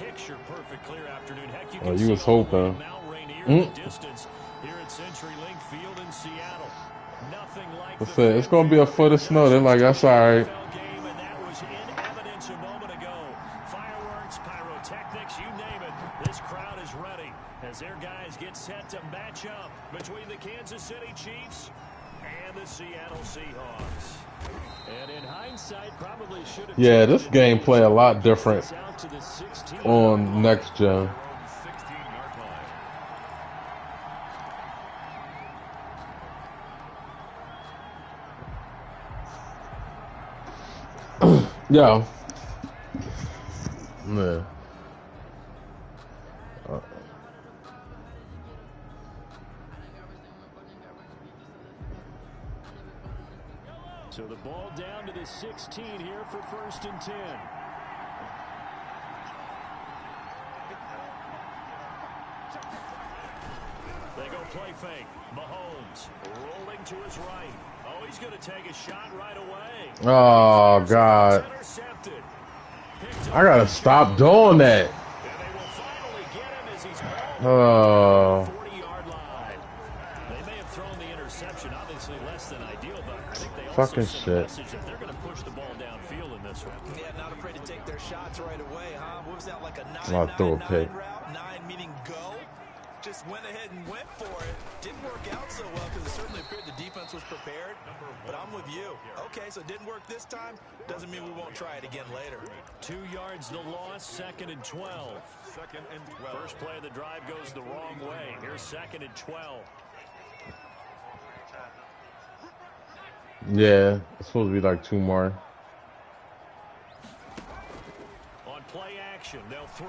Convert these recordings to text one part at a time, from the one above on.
picture perfect clear afternoon. Heck, you Oh, can you see was all the way to hoping. Mount Rainier in the distance here at CenturyLink Field in Seattle. Nothing like the That's it. It's gonna be fanfare a of foot of snow. They're introductions like, to that's the all right. NFL game, and that was in evidence a moment ago. Fireworks, pyrotechnics, you name it. This crowd is ready as their guys get set to match up between the Kansas City Chiefs and the Seattle Seahawks. And in hindsight, probably should have Yeah, taken this gameplay a lot different out to the 16-yard on line. next gen. Yeah. Yeah. So the ball down to the 16 here for 1st and 10. They go play fake. Mahomes rolling to his right. Oh, he's going to take a shot right away. Oh, God. I gotta stop doing that. And they will finally get him as he's all Oh. 40-yard line. They may have thrown the interception, obviously less than ideal, but I think they also Fucking sent a shit. message that they're going to push the ball downfield in this one. Yeah, not afraid to take their shots right away, huh? What was that, like a 9-9-9 route? 9 meaning go? Just went ahead and went for it. Didn't work out so well because it certainly appeared the defense was prepared. But I'm with you. Okay, so it didn't work this time. Doesn't mean we won't try it again later. 2 yards the loss, 2nd and 12. First play of the drive goes the wrong way. Here's 2nd and 12. Yeah, it's supposed to be like 2 more. On play action, they'll throw.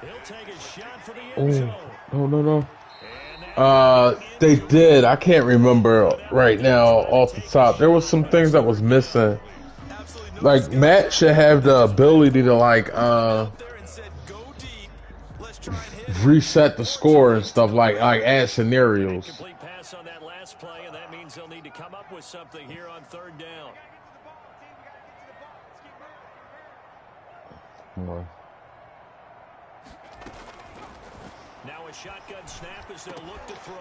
He'll take a shot for the end zone. Oh, no. They did. I can't remember right now off the top. There was some things that was missing. Like, Matt should have the ability to, like, reset the score and stuff, like add scenarios. Complete pass on that last play, and that means they'll need to come up with something here on 3rd down. Come on. Now a shotgun snap as they'll look to throw.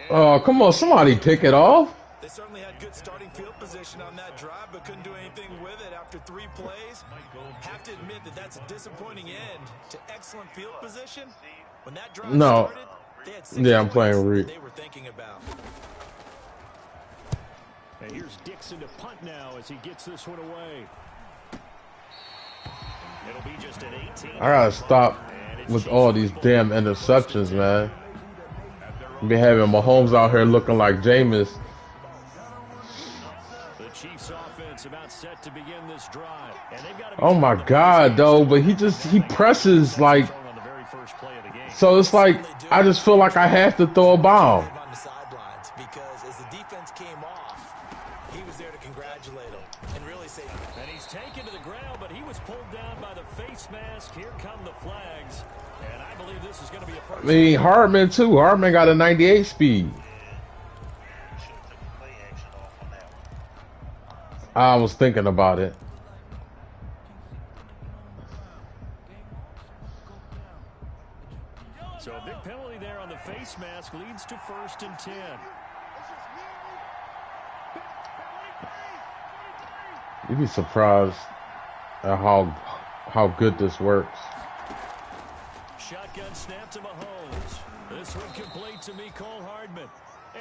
Oh, come on, somebody pick it off. They certainly had good starting field position on that drive, but couldn't do anything with it after 3 plays. Have to admit that that's a disappointing end to excellent field position. When that drive started, they had 6 I'm playing Reed. they were thinking about. And here's Dixon to punt now as he gets this one away. It'll be just an 18. I gotta stop with all these damn interceptions, man. Be having Mahomes out here looking like Jameis. The Chiefs offense about set to begin this drive. And they've got to Oh my God, though, but he presses like, so it's like I just feel like I have to throw a bomb. On the sidelines because as the defense came off, he was there to congratulate him and really say. And he's taken to the ground, but he was pulled down by the face mask. Here come the flags. And I believe this is going to be a first. I mean, Hardman too. Hardman got a 98 speed. I was thinking about it. So a big penalty there on the face mask leads to 1st and 10. You'd be surprised at how good this works. Shotgun snap to Mahomes. This one complete to Mecole Hardman.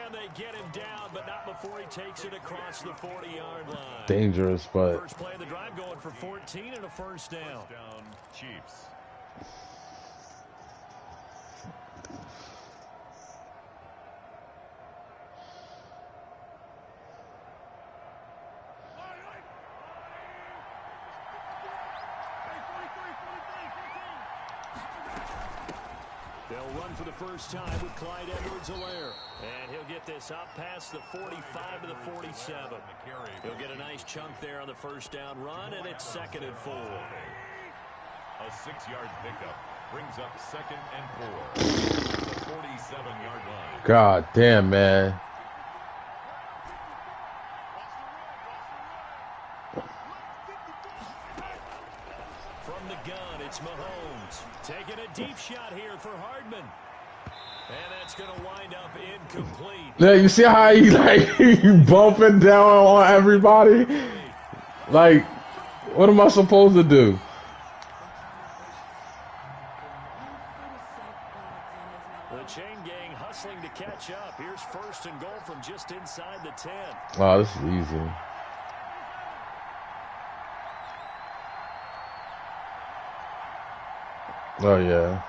And they get him down, but not before he takes it across the 40-yard line. Dangerous, but First play of the drive going for 14 and a first down. Chiefs. They'll run for the first time with Clyde Edwards-Helaire. And he'll get this up past the 45 to the 47. He'll get a nice chunk there on the first down run, and it's 2nd and 4. A 6-yard pickup brings up 2nd and 4. The 47-yard line. God damn, man. From the gun, it's Mahomes. Mahomes taking a deep shot here for Hardman. And that's going to wind up incomplete. Yeah, you see how he like bumping down on everybody? Like, what am I supposed to do? The chain gang hustling to catch up. Here's first and goal from just inside the 10. Oh, this is easy. Oh, yeah.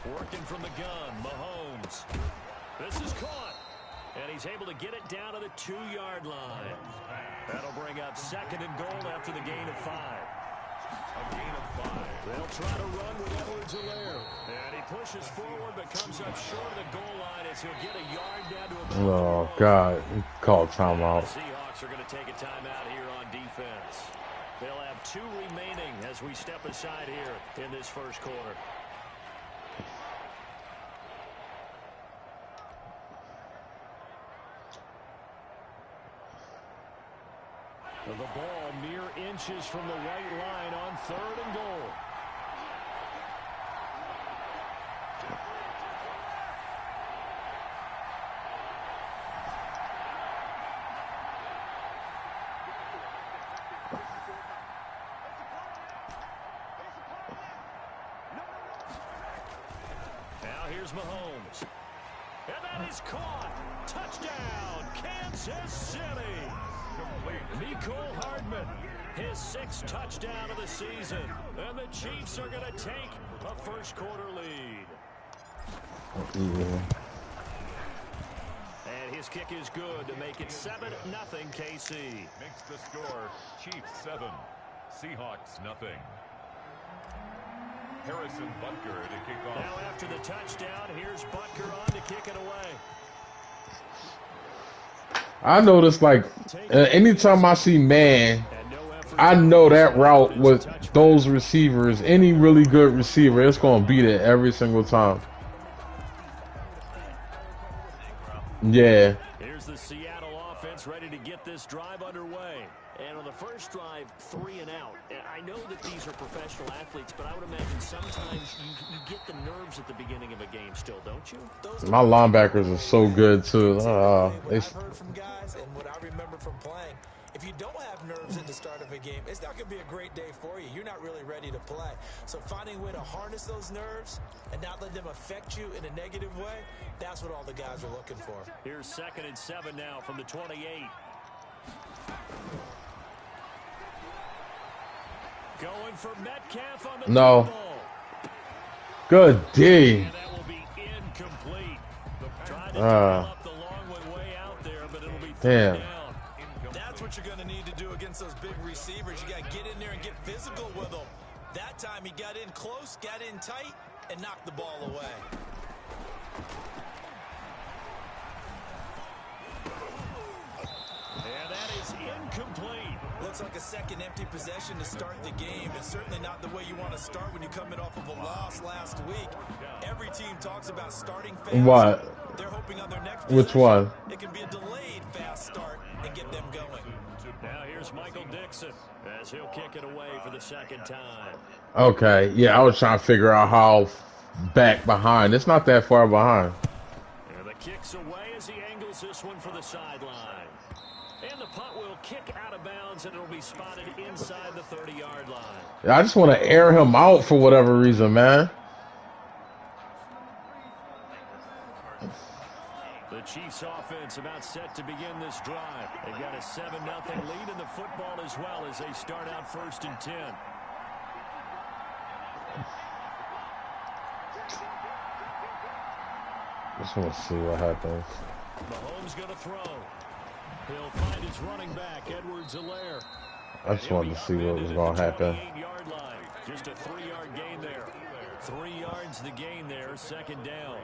Working from the gun, Mahomes. This is caught. And he's able to get it down to the 2-yard line. That'll bring up second and goal after the gain of 5. A gain of 5. They'll try to run with Edwards-Helaire. And he pushes forward but comes up short of the goal line as he'll get a yard down to about. Oh, God. He called timeout. The Seahawks are going to take a timeout here on defense. They'll have 2 remaining as we step aside here in this first quarter. The ball mere inches from the white line on 3rd and goal. Now here's Mahomes. And that is caught. Touchdown, Kansas City. Mecole Hardman, his 6th touchdown of the season. And the Chiefs are going to take a first quarter lead. Yeah. And his kick is good to make it 7-0 KC. Makes the score Chiefs 7, Seahawks nothing. Harrison Butker to kick off. Now after the touchdown, here's Butker on to kick it away. I noticed, like, anytime I see man, I know that route with those receivers, any really good receiver, it's going to beat it every single time. Yeah. Here's the Seattle offense ready to get this drive underway. And on the first drive, 3 and out. And I know that these are professional athletes, but I would imagine sometimes you get the nerves at the beginning of a game still, don't you? My linebackers are so good, too. I've heard from guys and what I remember from playing, if you don't have nerves at the start of a game, it's not going to be a great day for you. You're not really ready to play. So finding a way to harness those nerves and not let them affect you in a negative way, that's what all the guys are looking for. Here's 2nd and 7 now from the 28. Going for Metcalf on the No. Good D. And that will be incomplete. Tried to develop the long one way out there, but it'll be third down. That's what you're going to need to do against those big receivers. You got to get in there and get physical with them. That time he got in close, got in tight, and knocked the ball away. And that is incomplete. Looks like a second empty possession to start the game, and certainly not the way you want to start when you're coming off of a loss last week. Every team talks about starting fast. What? They're hoping on their next Which one? It can be a delayed fast start and get them going. Now here's Michael Dixon as he'll kick it away for the 2nd time. Okay, yeah, I was trying to figure out how back behind. It's not that far behind. And the kick's away as he angles this one for the sideline. And the punt will kick out of bounds, and it'll be spotted inside the 30-yard line. I just want to air him out for whatever reason, man. The Chiefs offense about set to begin this drive. They've got a 7-0 lead in the football as well as they start out 1st and 10. Just want to see what happens. Mahomes going to throw. He'll find his running back, Edwards-Helaire. I just wanted to see what was going to happen. Just a 3-yard gain there. 3 yards the gain there, 2nd down.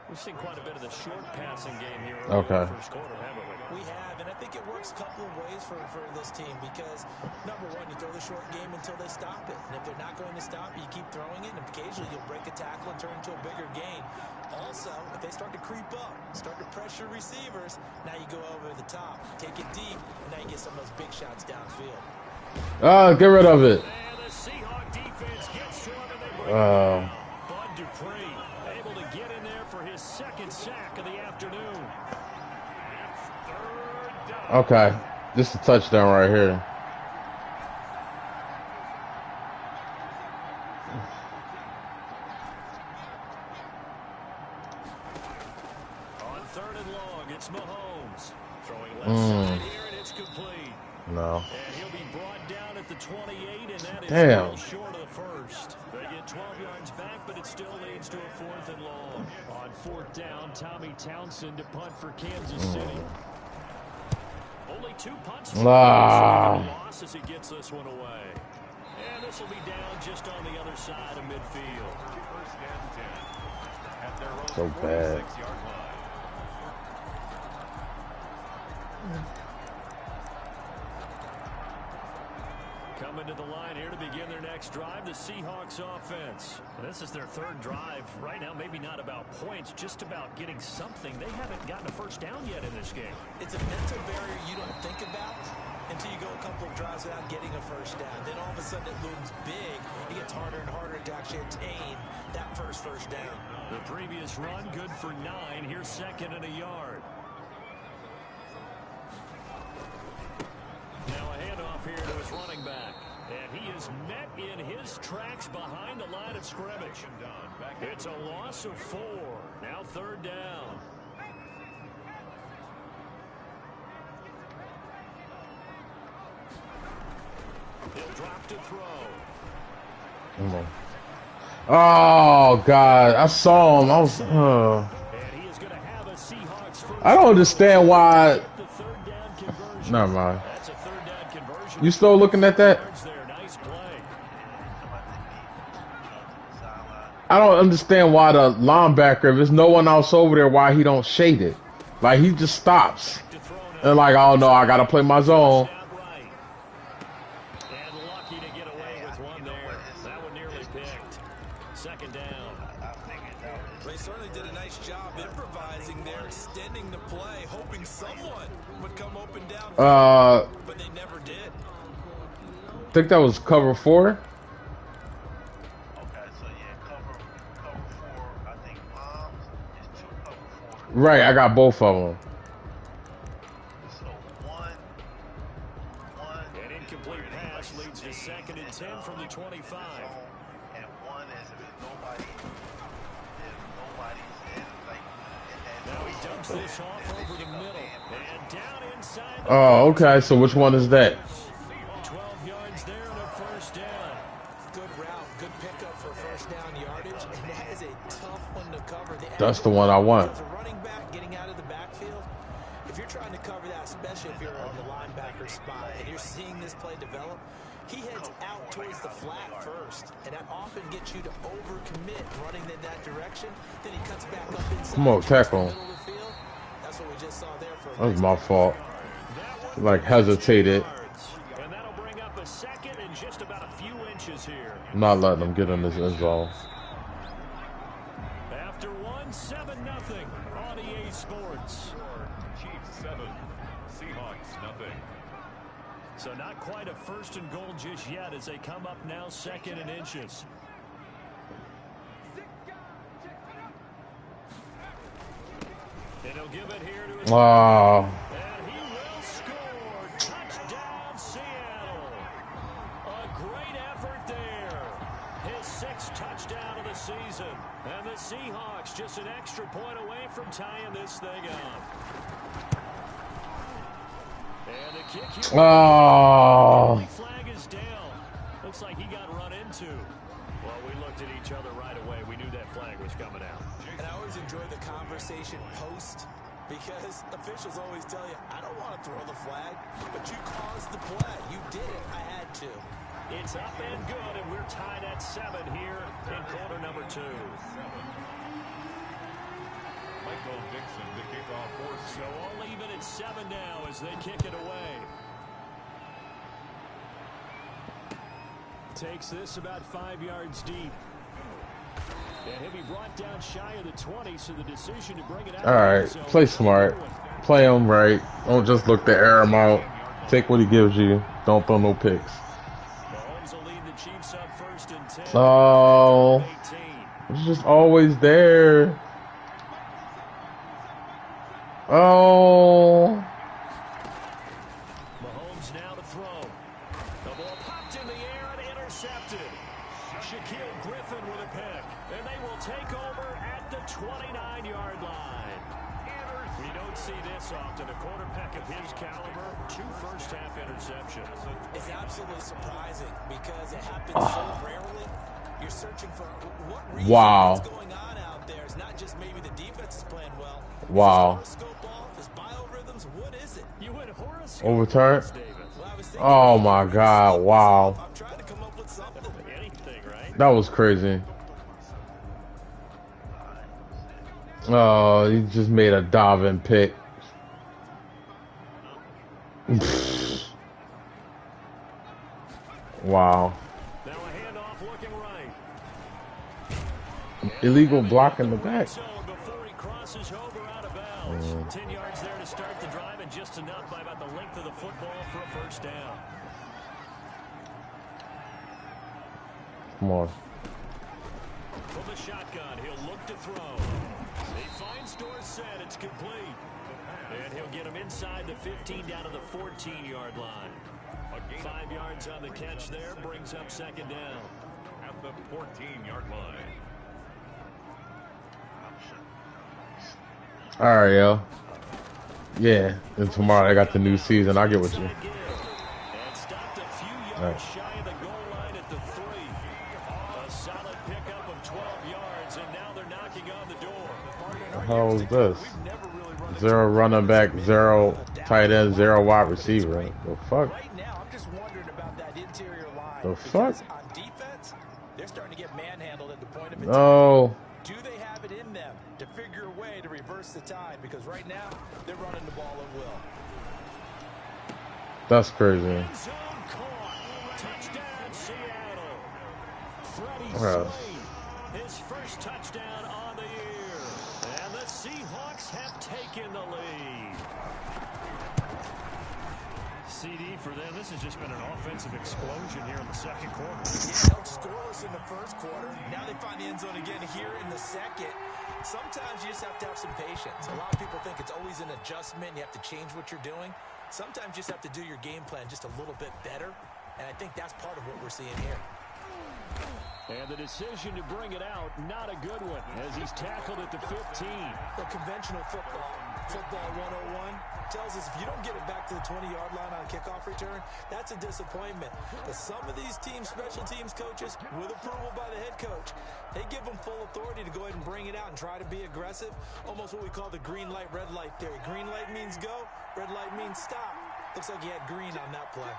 We've seen quite a bit of the short passing game here in Okay. the first quarter, haven't we? We have, and I think it works a couple of ways for this team because, number one, you throw the short game until they stop it. And if they're not going to stop it, you keep throwing it, and occasionally you'll break a tackle and turn into a bigger gain. Also, if they start to creep up, start to pressure receivers, now you go over the top, take it deep, and now you get some of those big shots downfield. Get rid of it. And the Seahawk defense gets to him, and they bring it down. Bud Dupree able to get in there for his second sack of the afternoon. It's third down. Okay. This is a touchdown right here. On third and long, it's Mahomes. Throwing left side here, and it's complete. No. And he'll be brought down at the 28, and that is Damn. well short of the first. They get 12 yards back, but it still leads to a fourth and long. On fourth down, Tommy Townsend to punt for Kansas City. Only 2 punts for loss as he gets this one away. And this will be down just on the other side of midfield. First and 10 at their own So bad. 46-yard line. Coming to the line here to begin their next drive, the Seahawks offense. This is their third drive. Right now, maybe not about points, just about getting something. They haven't gotten a first down yet in this game. It's a mental barrier you don't think about until you go a couple of drives without getting a first down. Then all of a sudden it looms big. It gets harder and harder to actually attain that first down. The previous run, good for 9. Here's second and a yard. Now a handoff here to his running back. And he is met in his tracks behind the line of scrimmage. It's a loss of 4. Now third down. He'll drop to throw. Oh, God. I saw him. I was... And he is going to have a Seahawks first. I don't understand why... The third down conversion. Never mind. That's a third down conversion. You still looking at that? There. Nice play. I don't understand why the linebacker, if there's no one else over there, why he don't shade it. Like, he just stops. And like, oh, no, I got to play my zone. And lucky to get away with one there. That one nearly picked. Second down. They certainly did a nice job improvising there, extending the play, hoping someone would come open down. But they never did. I think that was cover 4. Right, I got both of them. An incomplete pass leads to second and 10 from the 25. Now he dumps this off over the middle. And down inside. Oh, okay, so which one is that? 12 yards there and a first down. Good route, good pickup for first down yardage, and that is a tough one to cover. That's the one I want. As a running back getting out of the backfield, if you're trying to cover that, especially if you're in the linebacker spot and you're seeing this play develop, he heads out towards the flat first, and that often gets you to overcommit running in that direction. Then he cuts back up inside. Come on, tackle. That's what we just saw there for That was my fault. Like, hesitated. And that'll bring up a second and just about a few inches here. I'm not letting them get in this end zone. After 7-0 on EA Sports. Chiefs 7, Seahawks nothing. So not quite a first and goal just yet as they come up now second and inches. And he'll give it here to his Wow. and he will score. Touchdown, Seattle. A great effort there. His 6th touchdown of the season. And the Seahawks just an extra point away from tying this thing up. And the kick here. Oh. The flag is down. Looks like he got run into. Well, we looked at each other right away. We knew that flag was coming out. And I always enjoy the conversation post because officials always tell you, I don't want to throw the flag, but you caused the play. You did it. I had to. It's up and good, and we're tied at 7 here in quarter number 2. Dixon to kick off for So only even at 7 now as they kick it away. Takes this about 5 yards deep. And he'll be brought down shy of the 20, so the decision to bring it out. All right, play smart. Play him right. Don't just look to air him out. Take what he gives you. Don't throw no picks. Mahomes will lead the Chiefs up 1st and 10. Oh, it's just always there. Oh. Mahomes now to throw. The ball popped in the air and intercepted. Shaquille Griffin with a pick. And they will take over at the 29-yard line. We don't see this often. A quarterback of his caliber, 2 first-half interceptions. It's absolutely surprising because it happens so rarely. You're searching for what reason is going on out there. It's not just maybe the defense is playing well. Wow. Is horoscope off? Is biorhythms? What is it? You went horoscope. Overturn. Well, Oh my God! Wow. I'm trying to come up with something. Anything, right? That was crazy. Oh, he just made a diving pick. Wow. Now a handoff looking right. Illegal block in the back. Before he crosses over out of bounds. 10 yards there to start the drive, and just enough by about the length of the football for a first down. Come on. From the shotgun, he'll look to throw. He finds Dorsett. It's complete. And he'll get him inside the 15 down to the 14-yard line. 5 yards on the catch there, brings up 2nd down. at the 14-yard line. All right, yo. Yeah, and tomorrow I got the new season. I'll get with you. And stopped a few yards Right. shy of the goal line at the 3. A solid pickup of 12 yards, and now they're knocking on the door. What the hell is this? 0 running back, 0 tight end, 0 wide receiver. The fuck? Right now, I'm just wondering about that interior line. The because fuck? on defense, they're starting to get manhandled at the point of attack. No. Do they have it in them to figure a way to reverse the tide? Because right now, they're running the ball at will. That's crazy. End zone caught. Touchdown, Seattle. Freddie Well. Swain, his first touchdown on the year. And the Seahawks have taken the lead. CD for them. This has just been an offensive explosion here in the second quarter. Yeah, held scoreless in the first quarter. Now they find the end zone again here in the second. Sometimes you just have to have some patience. A lot of people think it's always an adjustment. You have to change what you're doing. Sometimes you just have to do your game plan just a little bit better. And I think that's part of what we're seeing here. And the decision to bring it out, not a good one, as he's tackled at the 15. The conventional football 101 tells us if you don't get it back to the 20-yard line on a kickoff return, that's a disappointment. But some of these teams, special teams coaches, with approval by the head coach, they give them full authority to go ahead and bring it out and try to be aggressive. Almost what we call the green light, red light theory. Green light means go, red light means stop. Looks like he had green on that play.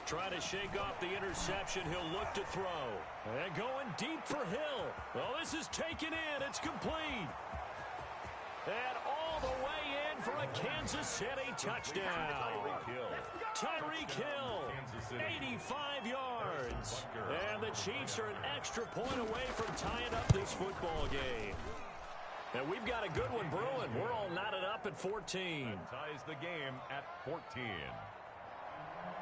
Trying to shake off the interception. He'll look to throw. And going deep for Hill. Well, this is taken in. It's complete. And all the way in for a Kansas City touchdown. Tyreek Hill, 85 yards. And the Chiefs are an extra point away from tying up this football game. And we've got a good one brewing. We're all knotted up at 14. That ties the game at 14.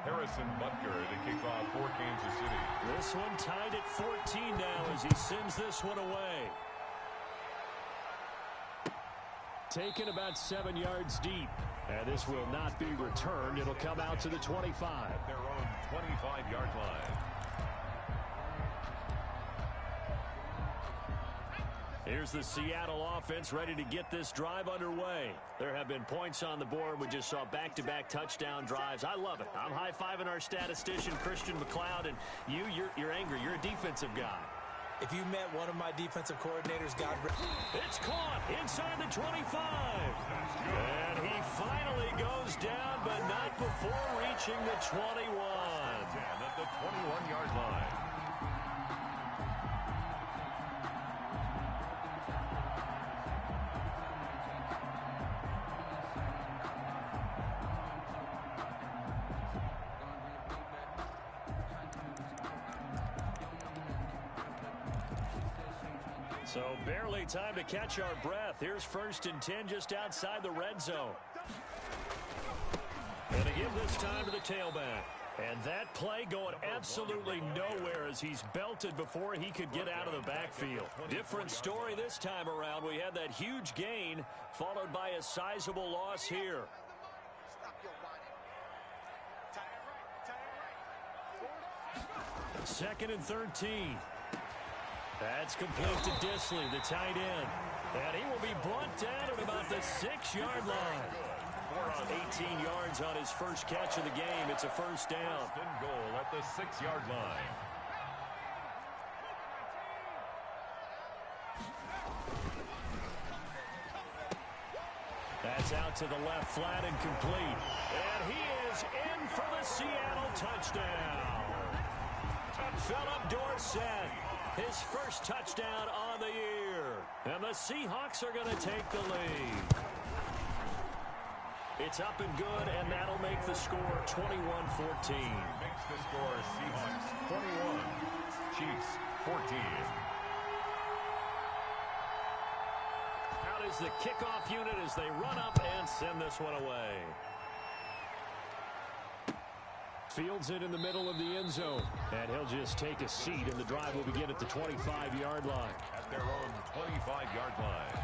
Harrison Butker to kick off for Kansas City. This one tied at 14 now as he sends this one away. Taken about 7 yards deep. And this will not be returned. It'll come out to the 25. At their own 25-yard line. Here's the Seattle offense ready to get this drive underway. There have been points on the board. We just saw back-to-back touchdown drives. I love it. I'm high-fiving our statistician, Christian McLeod, and you're angry. You're a defensive guy. If you met one of my defensive coordinators, it's caught inside the 25. And he finally goes down, but not before reaching the 21. At the 21-yard line. So barely time to catch our breath. Here's 1st and 10 just outside the red zone. And to give this time to the tailback. And that play going absolutely nowhere as he's belted before he could get out of the backfield. Different story this time around. We had that huge gain followed by a sizable loss here. 2nd and 13. That's complete to Disley, the tight end. And he will be brought down at about the 6-yard line. 18 yards on his first catch of the game. It's a first down. First and goal at the 6-yard line. That's out to the left, flat and complete. And he is in for the Seattle touchdown. Philip Dorsett, his first touchdown on the year. And the Seahawks are going to take the lead. It's up and good, and that'll make the score 21-14. Makes the score Seahawks 21, Chiefs 14. Out is the kickoff unit as they run up and send this one away. Fields it in the middle of the end zone, and he'll just take a seat, and the drive will begin at the 25-yard line. At their own 25-yard line.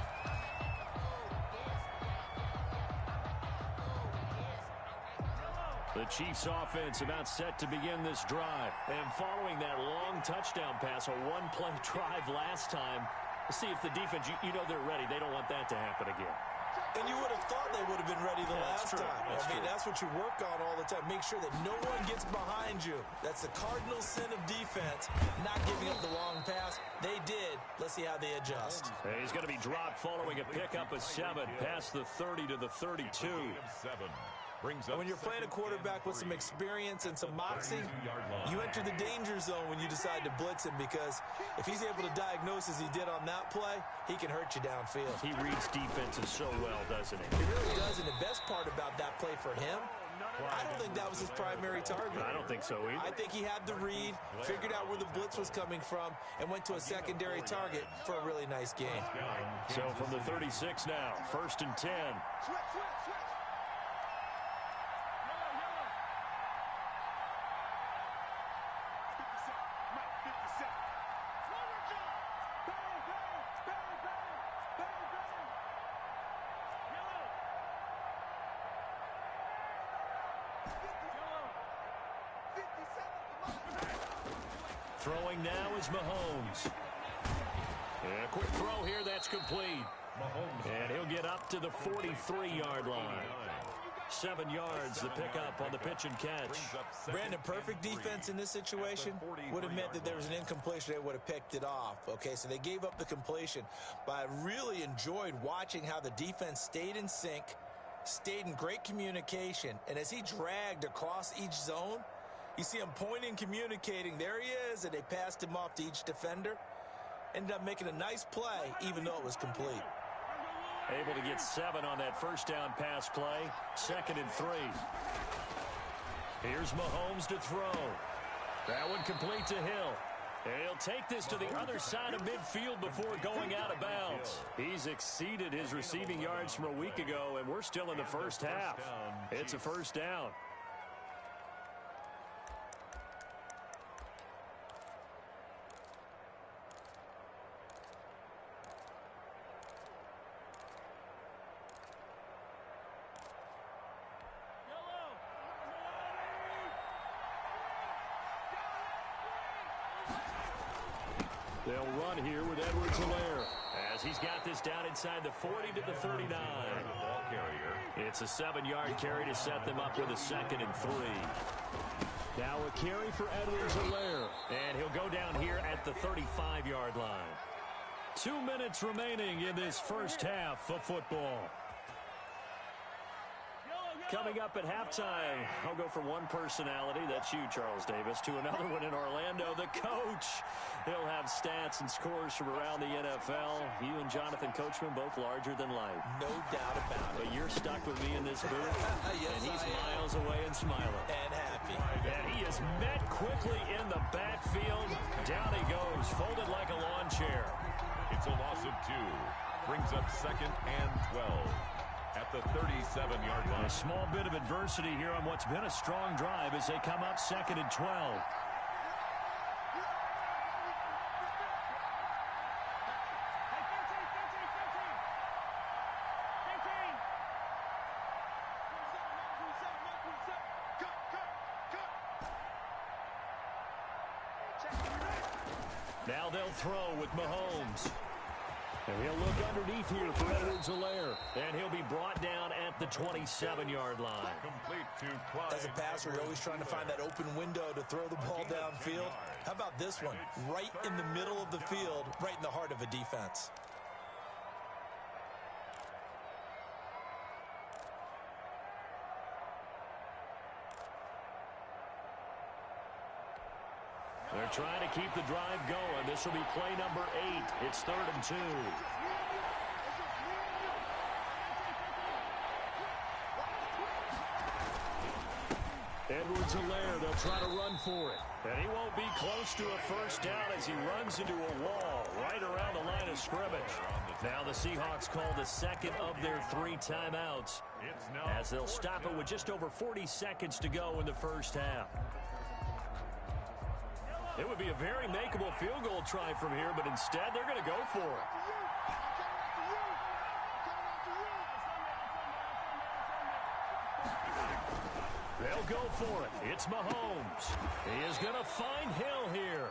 The Chiefs offense about set to begin this drive. And following that long touchdown pass, a one-play drive last time, let's see if the defense, you know they're ready. They don't want that to happen again. And you would have thought they would have been ready the last time. That's what you work on all the time. Make sure that no one gets behind you. That's the cardinal sin of defense, not giving up the long pass. They did. Let's see how they adjust. He's going to be dropped following a pickup of 7 past the 30 to the 32. When you're playing a quarterback with some experience and some moxie, you enter the danger zone when you decide to blitz him, because if he's able to diagnose as he did on that play, he can hurt you downfield. He reads defenses so well, doesn't he? He really does, and the best part about that play for him, I don't think that was his primary target. I don't think so either. I think he had the read, figured out where the blitz was coming from, and went to a secondary target for a really nice game. So from the 36 now, 1st and 10. Throwing now is Mahomes. And a quick throw here, that's complete. And he'll get up to the 43-yard line. 7 yards, the pickup on the pitch and catch. Brandon, perfect defense in this situation would have meant that there was an incompletion. They would have picked it off. Okay, so they gave up the completion. But I really enjoyed watching how the defense stayed in sync, stayed in great communication. And as he dragged across each zone, you see him pointing, communicating. There he is, and they passed him off to each defender. Ended up making a nice play, even though it was complete. Able to get 7 on that first down pass play. 2nd and 3. Here's Mahomes to throw. That one complete to Hill. And he'll take this to the other side of midfield before going out of bounds. He's exceeded his receiving yards from a week ago, and we're still in the first half. It's a first down. They'll run here with Edwards-Helaire. As as he's got this down inside the 40 to the 39. Ball carrier. It's a 7-yard carry to set them up with a 2nd and 3. Now a carry for Edwards-Helaire, and he'll go down here at the 35-yard line. 2 minutes remaining in this first half of football. Coming up at halftime, I'll go from one personality, that's you, Charles Davis, to another one in Orlando, the coach. He'll have stats and scores from around the NFL. You and Jonathan Coachman both larger than life. No doubt about it. But you're stuck with me in this booth, Yes, and he's miles away and smiling. And happy. And he is met quickly in the backfield. Down he goes, folded like a lawn chair. It's a loss of 2. Brings up 2nd and 12. At the 37-yard line. A small bit of adversity here on what's been a strong drive as they come up 2nd and 12. Now they'll throw with Mahomes. And he'll look underneath here for Edwards-Helaire. And he'll be brought down at the 27-yard line. Complete to Clyde. As a passer, you're always trying to find that open window to throw the ball downfield. How about this one? Right in the middle of the field, right in the heart of a defense. They're trying to keep the drive going. This will be play number 8. It's 3rd and 2. Edwards-Helaire, they'll try to run for it. And he won't be close to a first down as he runs into a wall right around the line of scrimmage. Now the Seahawks call the 2nd of their 3 timeouts as they'll stop it with just over 40 seconds to go in the first half. It would be a very makeable field goal try from here, but instead they're going to go for it. They'll go for it. It's Mahomes. He is going to find Hill here.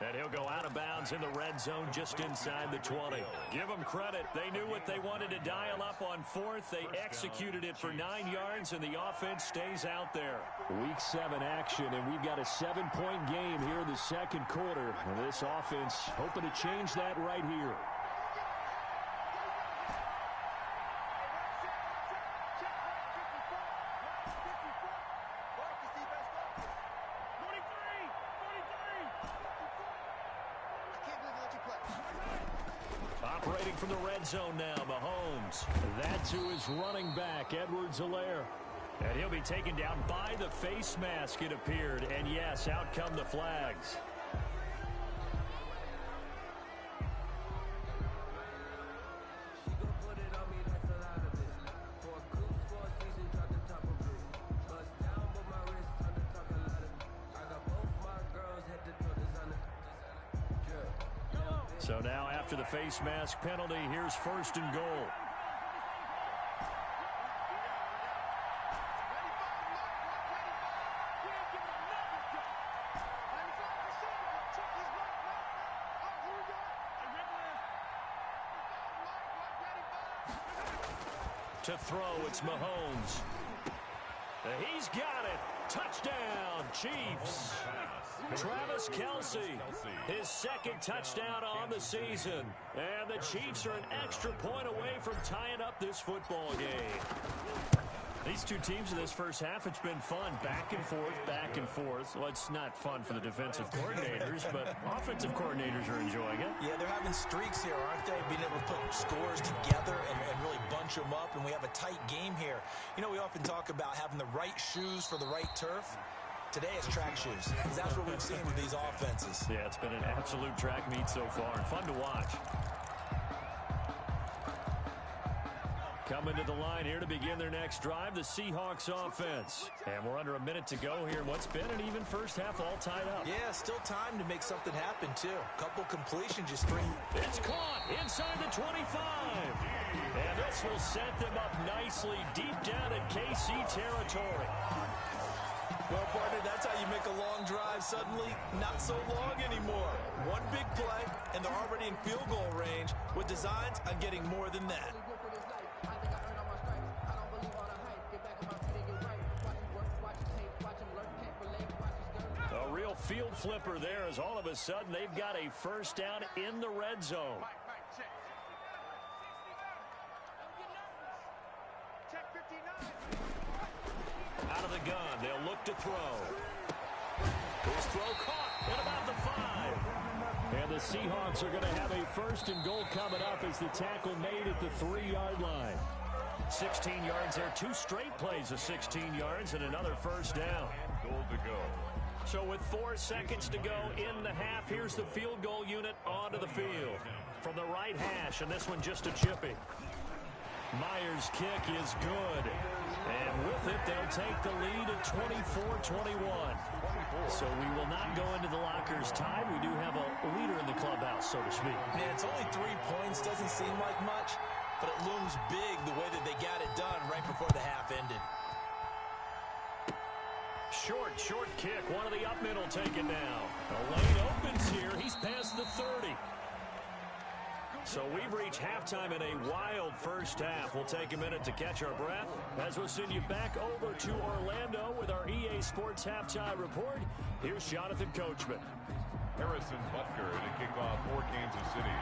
And he'll go out of bounds in the red zone just inside the 20. Give them credit. They knew what they wanted to dial up on 4th. They executed it for 9 yards, and the offense stays out there. Week 7 action, and we've got a 7-point game here in the second quarter. And this offense hoping to change that right here. Operating from the red zone now, Mahomes. That's who is running back, Edwards-Helaire. And he'll be taken down by the face mask, it appeared. And yes, out come the flags. So now after the face mask penalty, here's 1st and goal. To throw, it's Mahomes. He's got it. Touchdown, Chiefs. Travis Kelce, his 2nd touchdown on the season. And the Chiefs are an extra point away from tying up this football game. These two teams in this first half, it's been fun. Back and forth, back and forth. Well, it's not fun for the defensive coordinators, but offensive coordinators are enjoying it. Yeah, they're having streaks here, aren't they? Being able to put scores together and really bunch them up, and we have a tight game here. You know, we often talk about having the right shoes for the right turf. Today it's track shoes, because that's what we've seen with these offenses. Yeah, it's been an absolute track meet so far, and fun to watch. Coming to the line here to begin their next drive, the Seahawks offense. And we're under a minute to go here in what's been an even first half all tied up. Yeah, still time to make something happen, too. Couple completions, just 3. It's caught inside the 25. And this will set them up nicely deep down in KC territory. Well, partner, that's how you make a long drive suddenly not so long anymore. One big play, and they're already in field goal range with designs on getting more than that. A real field flipper there as all of a sudden they've got a first down in the red zone. Out of the gun, they'll look to throw. His throw caught at about the 5. And the Seahawks are going to have a first and goal coming up as the tackle made at the 3-yard line. 16 yards there, 2 straight plays of 16 yards and another first down. Goal to go. So with 4 seconds to go in the half, here's the field goal unit onto the field. From the right hash, and this one just a chippy. Myers' kick is good. And with it, they'll take the lead at 24-21. So we will not go into the lockers tied. We do have a leader in the clubhouse, so to speak. Man, it's only 3 points. Doesn't seem like much, but it looms big the way that they got it done right before the half ended. Short kick. One of the up middle taken down. The lane opens here. He's past the 30. So we've reached halftime in a wild first half. We'll take a minute to catch our breath as we'll send you back over to Orlando with our EA Sports Halftime Report. Here's Jonathan Coachman. Harrison Butker to kick off for Kansas City.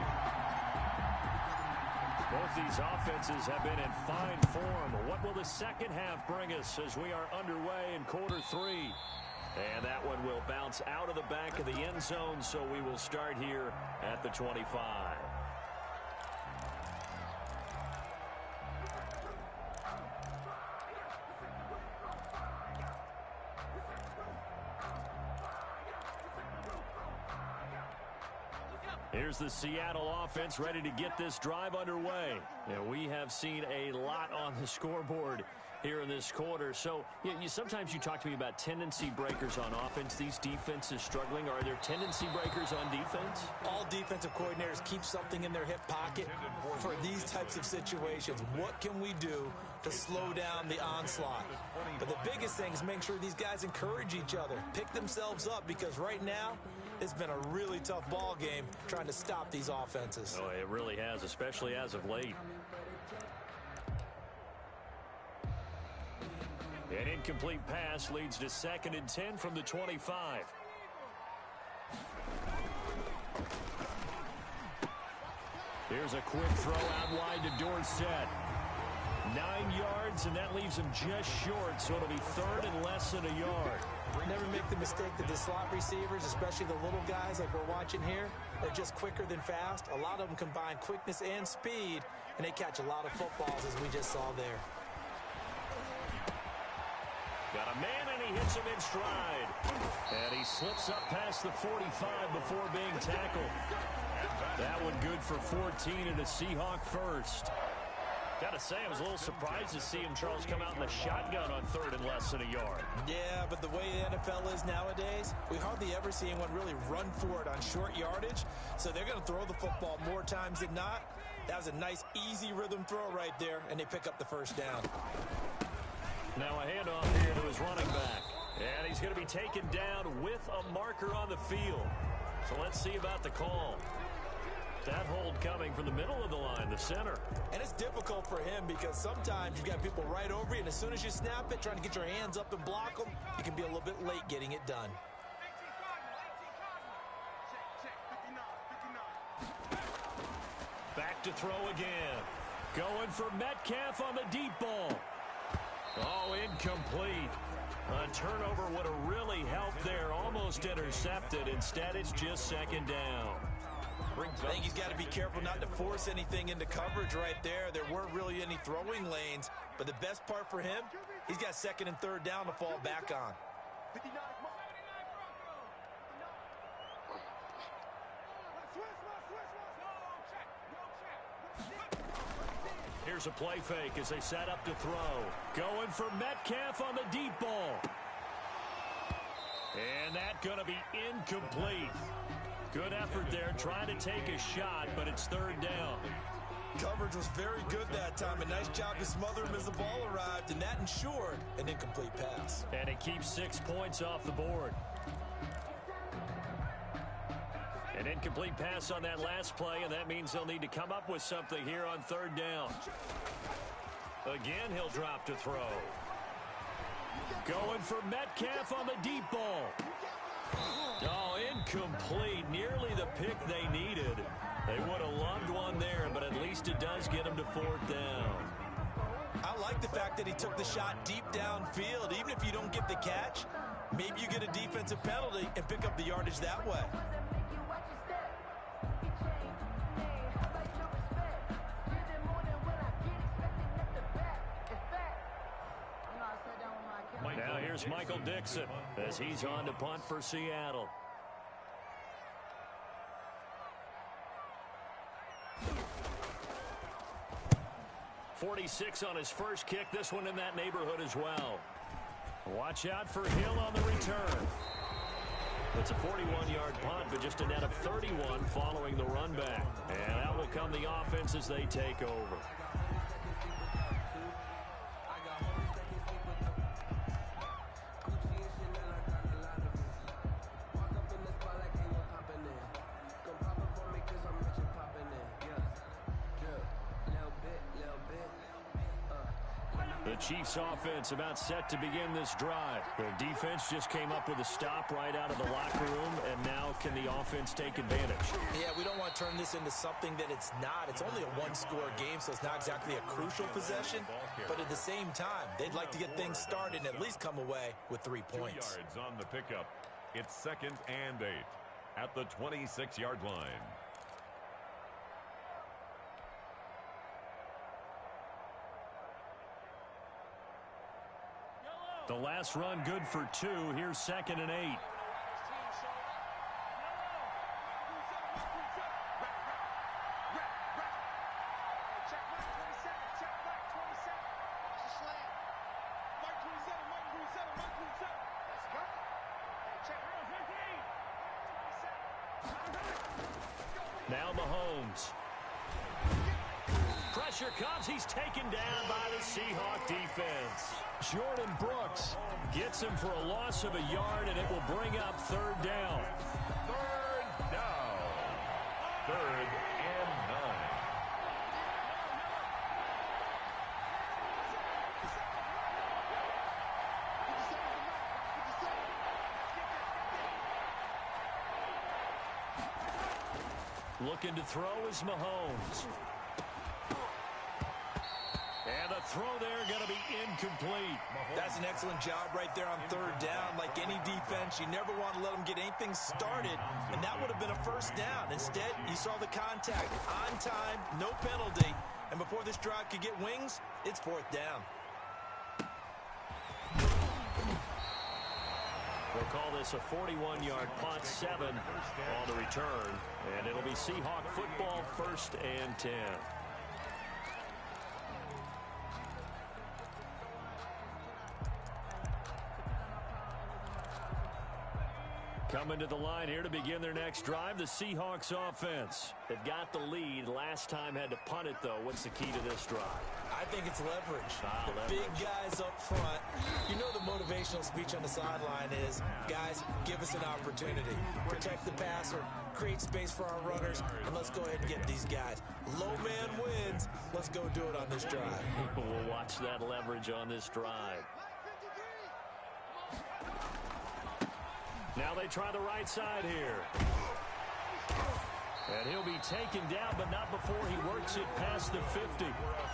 Both these offenses have been in fine form. What will the second half bring us as we are underway in quarter 3? And that one will bounce out of the back of the end zone, so we will start here at the 25. Here's the Seattle offense ready to get this drive underway. And we have seen a lot on the scoreboard here in this quarter. So sometimes you talk to me about tendency breakers on offense. These defenses struggling. Are there tendency breakers on defense? All defensive coordinators keep something in their hip pocket for these types of situations. What can we do to slow down the onslaught? But the biggest thing is make sure these guys encourage each other, pick themselves up, because right now it's been a really tough ball game trying to stop these offenses. Oh, it really has, especially as of late. An incomplete pass leads to 2nd and 10 from the 25. Here's a quick throw out wide to Dorsett. 9 yards, and that leaves him just short, so it'll be 3rd and less than a yard. Never make the mistake that the slot receivers, especially the little guys like we're watching here, they're just quicker than fast. A lot of them combine quickness and speed, and they catch a lot of footballs, as we just saw there. Got a man, and he hits him in stride. And he slips up past the 45 before being tackled. That one good for 14 and a Seahawk first. Gotta say, I was a little surprised to see him, Charles, come out in the shotgun on 3rd and less than a yard. Yeah, but the way the NFL is nowadays, we hardly ever see anyone really run for it on short yardage. So they're going to throw the football more times than not. That was a nice, easy rhythm throw right there, and they pick up the first down. Now a handoff here to his running back. And he's going to be taken down with a marker on the field. So let's see about the call. That hold coming from the middle of the line, the center. And it's difficult for him because sometimes you've got people right over you, and as soon as you snap it, trying to get your hands up and block them, you can be a little bit late getting it done. Back to throw again. Going for Metcalf on the deep ball. Oh, incomplete. A turnover would have really helped there. Almost intercepted. Instead, it's just 2nd down. I think he's got to be careful not to force anything into coverage right there. There weren't really any throwing lanes, but the best part for him, he's got 2nd and 3rd down to fall back on. Here's a play fake as they set up to throw. Going for Metcalf on the deep ball. And that's going to be incomplete. Good effort there, trying to take a shot, but it's 3rd down. Coverage was very good that time. A nice job to smother him as the ball arrived, and that ensured an incomplete pass. And it keeps 6 points off the board. An incomplete pass on that last play, and that means they'll need to come up with something here on 3rd down. Again, he'll drop to throw. Going for Metcalf on the deep ball. Oh, incomplete. Nearly the pick they needed. They would have loved one there, but at least it does get them to 4th down. I like the fact that he took the shot deep downfield. Even if you don't get the catch, maybe you get a defensive penalty and pick up the yardage that way. Now here's Michael Dixon as he's on to punt for Seattle. .46 on his first kick. This one in that neighborhood as well. Watch out for Hill on the return. It's a 41-yard punt, but just a net of 31 following the run back. And out will come the offense as they take over. The Chiefs offense about set to begin this drive. Their defense just came up with a stop right out of the locker room, and now can the offense take advantage? Yeah, we don't want to turn this into something that it's not. It's only a one-score game, so it's not exactly a crucial possession. But at the same time, they'd like to get things started and at least come away with 3 points. 2 yards on the pickup. It's 2nd and 8 at the 26-yard line. The last run good for 2. Here's 2nd and 8. Now Mahomes. Pressure comes. He's taken down by the Seahawk defense. Jordan Brooks gets him for a loss of a yard, and it will bring up 3rd down. 3rd down. 3rd and 9. Looking to throw is Mahomes. And the throw there going to be incomplete. That's an excellent job right there on 3rd down. Like any defense, you never want to let them get anything started, and that would have been a 1st down. Instead, you saw the contact on time, no penalty, and before this drive could get wings, it's 4th down. We'll call this a 41-yard punt, 7 on the return, and it'll be Seahawk football, 1st and 10. Coming to the line here to begin their next drive, the Seahawks offense. They've got the lead. Last time had to punt it, though. What's the key to this drive? I think it's leverage. Leverage. Big guys up front. You know the motivational speech on the sideline is, guys, give us an opportunity. Protect the passer, create space for our runners, and let's go ahead and get these guys. Low man wins. Let's go do it on this drive. We'll watch that leverage on this drive. Now they try the right side here. And he'll be taken down, but not before he works it past the 50.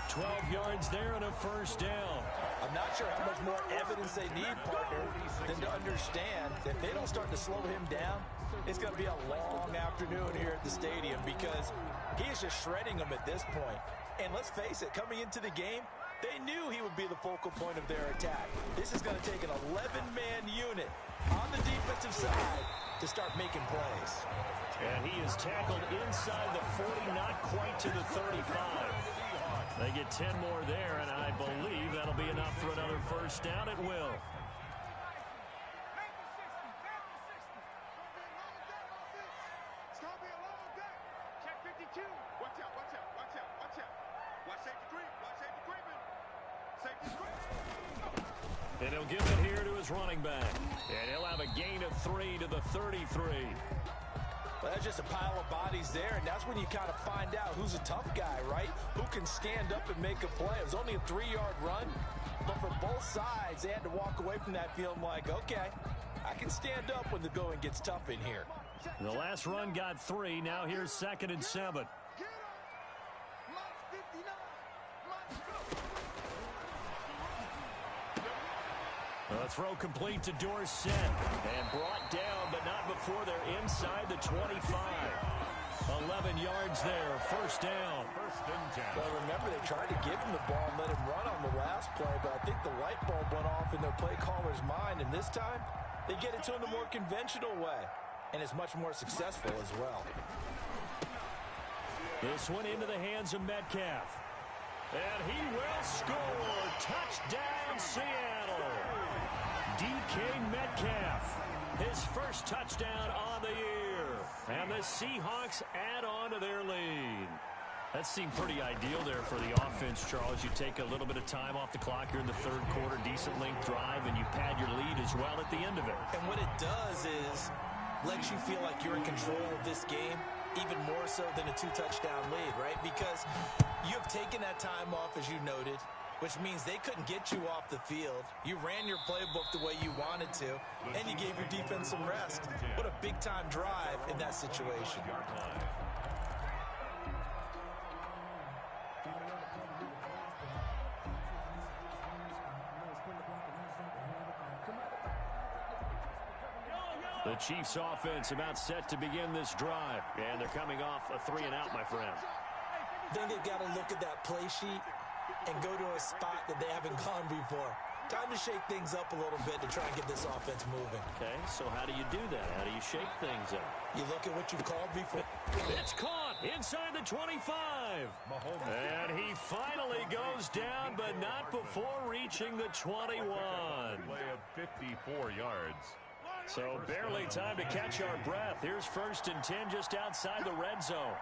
12 yards there and a 1st down. I'm not sure how much more evidence they need, partner, than to understand that if they don't start to slow him down, it's going to be a long afternoon here at the stadium because he is just shredding them at this point. And let's face it, coming into the game, they knew he would be the focal point of their attack. This is going to take an 11-man unit on the defensive side to start making plays. And he is tackled inside the 40, not quite to the 35. They get 10 more there, and I believe that'll be enough for another 1st down. It will. And he'll give it here to his running back. And he'll have a gain of 3 to the 33. Well, that's just a pile of bodies there, and that's when you kind of find out who's a tough guy, right? Who can stand up and make a play. It was only a 3-yard run, but for both sides, they had to walk away from that feeling like, okay, I can stand up when the going gets tough in here. The last run got 3. Now here's 2nd and 7. The throw complete to Dorsett and brought down, but not before they're inside the 25. 11 yards there, first down. Well, remember, they tried to give him the ball and let him run on the last play, but I think the light bulb went off in their play caller's mind, and this time they get it to him the more conventional way, and it's much more successful as well. This one into the hands of Metcalf. And he will score. Touchdown, Seattle. DK Metcalf, his first touchdown on the year. And the Seahawks add on to their lead. That seemed pretty ideal there for the offense, Charles. You take a little bit of time off the clock here in the third quarter, decent length drive, and you pad your lead as well at the end of it. And what it does is lets you feel like you're in control of this game, even more so than a 2-touchdown lead, right? Because you have taken that time off, as you noted, which means they couldn't get you off the field. You ran your playbook the way you wanted to, and you gave your defense some rest. What a big-time drive in that situation. The Chiefs offense about set to begin this drive, and they're coming off a 3-and-out, my friend. I think they've got to look at that play sheet and go to a spot that they haven't gone before. Time to shake things up a little bit to try and get this offense moving. Okay, so how do you do that? How do you shake things up? You look at what you've called before. It's caught inside the 25. And he finally goes down, but not before reaching the 21. Play of 54 yards. So barely time to catch our breath. Here's 1st and 10 just outside the red zone.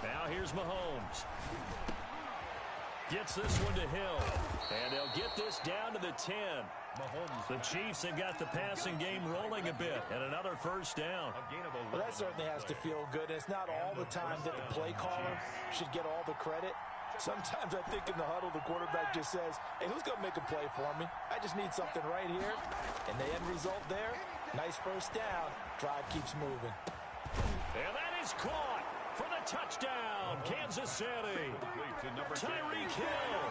Now here's Mahomes. Gets this one to Hill. And they'll get this down to the 10. The Chiefs have got the passing game rolling a bit. And another first down. Well, that certainly has to feel good. It's not all the time that the play caller should get all the credit. Sometimes I think in the huddle, the quarterback just says, hey, who's going to make a play for me? I just need something right here. And the end result there, nice first down. Drive keeps moving. And that is caught for the touchdown, Kansas City. Tyreek Hill,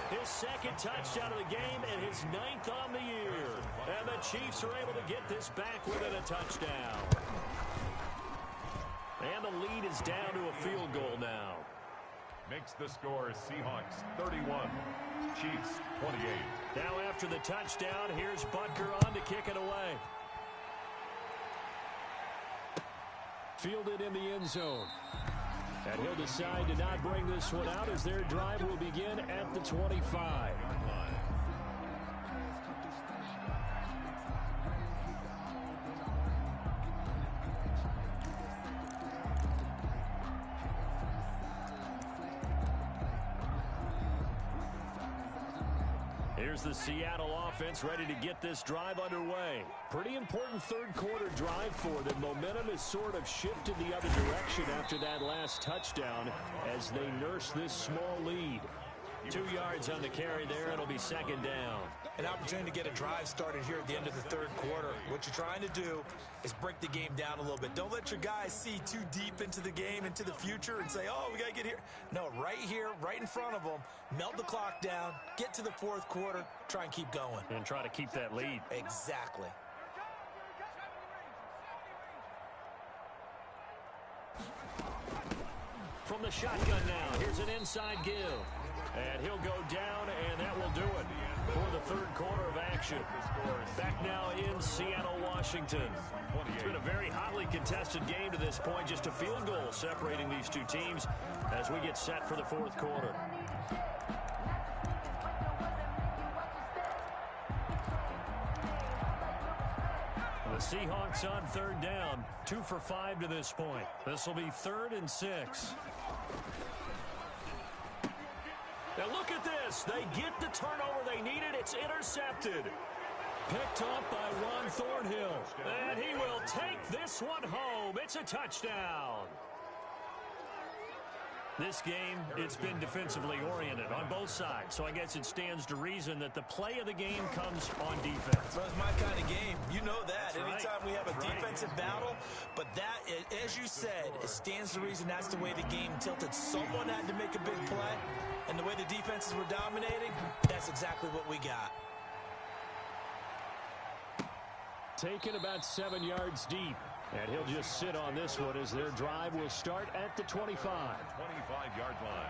his 2nd touchdown of the game and his 9th on the year. And the Chiefs are able to get this back within a touchdown. And the lead is down to a field goal now. Makes the score Seahawks 31, Chiefs 28. Now after the touchdown, here's Butker on to kick it away. Fielded in the end zone. And he'll decide to not bring this one out as their drive will begin at the 25. Here's the Seattle offense ready to get this drive underway. Pretty important third quarter drive for them. Momentum has sort of shifted the other direction after that last touchdown as they nurse this small lead. 2 yards on the carry there. It'll be 2nd down. An opportunity to get a drive started here at the end of the third quarter. What you're trying to do is break the game down a little bit. Don't let your guys see too deep into the game, into the future, and say, oh, we got to get here. No, right here, right in front of them, melt the clock down, get to the fourth quarter, try and keep going. And try to keep that lead. Exactly. From the shotgun now, here's an inside give. And he'll go down, and that will do it for the third quarter of action. Back now in Seattle, Washington. It's been a very hotly contested game to this point. Just a field goal separating these two teams as we get set for the fourth quarter. The Seahawks on third down, 2 for 5 to this point. This will be 3rd and 6. Now look at this. They get the turnover they needed. It's intercepted. Picked off by Ron Thornhill. And he will take this one home. It's a touchdown. This game, it's been defensively oriented on both sides, so I guess it stands to reason that the play of the game comes on defense. Well, it's my kind of game. You know that. That's Anytime right. we have a That's defensive right. battle, but that, as you said, it stands to reason that's the way the game tilted. Someone had to make a big play, and the way the defenses were dominating, that's exactly what we got. Taken about 7 yards deep. And he'll just sit on this one as their drive will start at the 25. 25-yard line.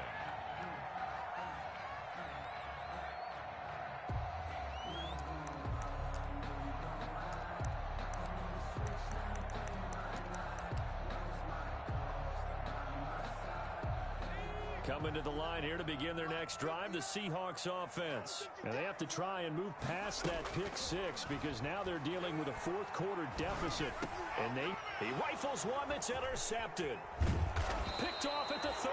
Coming to the line here to begin their next drive, the Seahawks offense. And they have to try and move past that pick 6 because now they're dealing with a fourth-quarter deficit. And he rifles one that's intercepted. Picked off at the 30.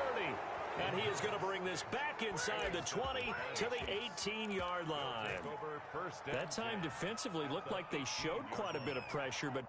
And he is going to bring this back inside the 20 to the 18-yard line. That time defensively looked like they showed quite a bit of pressure, but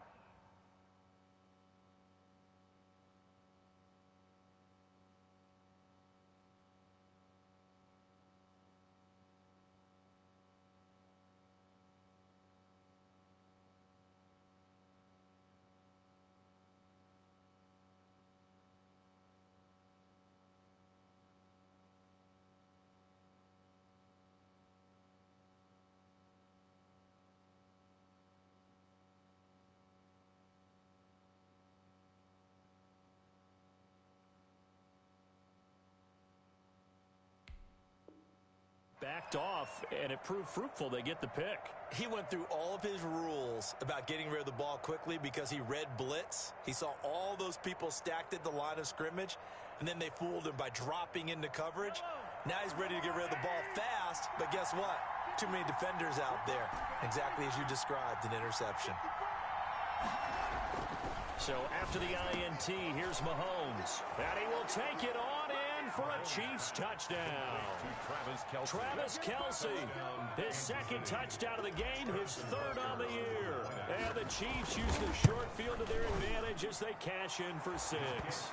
backed off, and it proved fruitful. They get the pick. He went through all of his rules about getting rid of the ball quickly because he read blitz. He saw all those people stacked at the line of scrimmage, and then they fooled him by dropping into coverage. Now he's ready to get rid of the ball fast, but guess what? Too many defenders out there. Exactly as you described, an interception. So after the INT, here's Mahomes. And he will take it on in for a Chiefs touchdown. Travis Kelce, his second touchdown of the game, his third on the year. And the Chiefs use the short field to their advantage as they cash in for 6. Is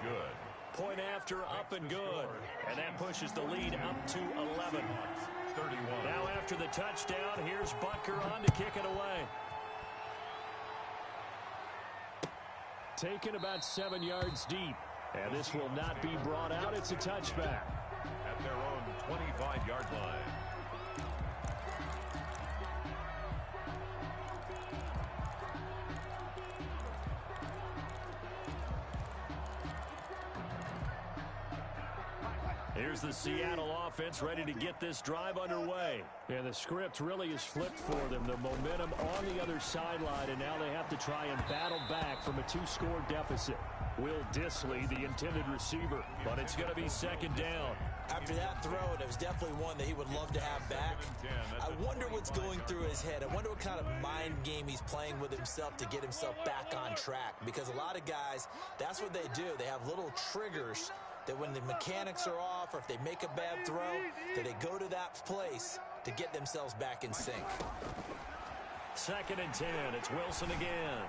good. Point after, up and good. And that pushes the lead up to 11. 31. Now after the touchdown, here's Butker on to kick it away. Taken about 7 yards deep. And this will not be brought out. It's a touchback. At their own 25-yard line. Here's the Seattle offense ready to get this drive underway. And the script really is flipped for them. The momentum on the other sideline, and now they have to try and battle back from a 2-score deficit. Will Disley, the intended receiver, but it's going to be second down. After that throw, it was definitely one that he would love to have back. I wonder what's going through his head. I wonder what kind of mind game he's playing with himself to get himself back on track. Because a lot of guys, that's what they do. They have little triggers that when the mechanics are off or if they make a bad throw, that they go to that place to get themselves back in sync. Second and 10. It's Wilson again.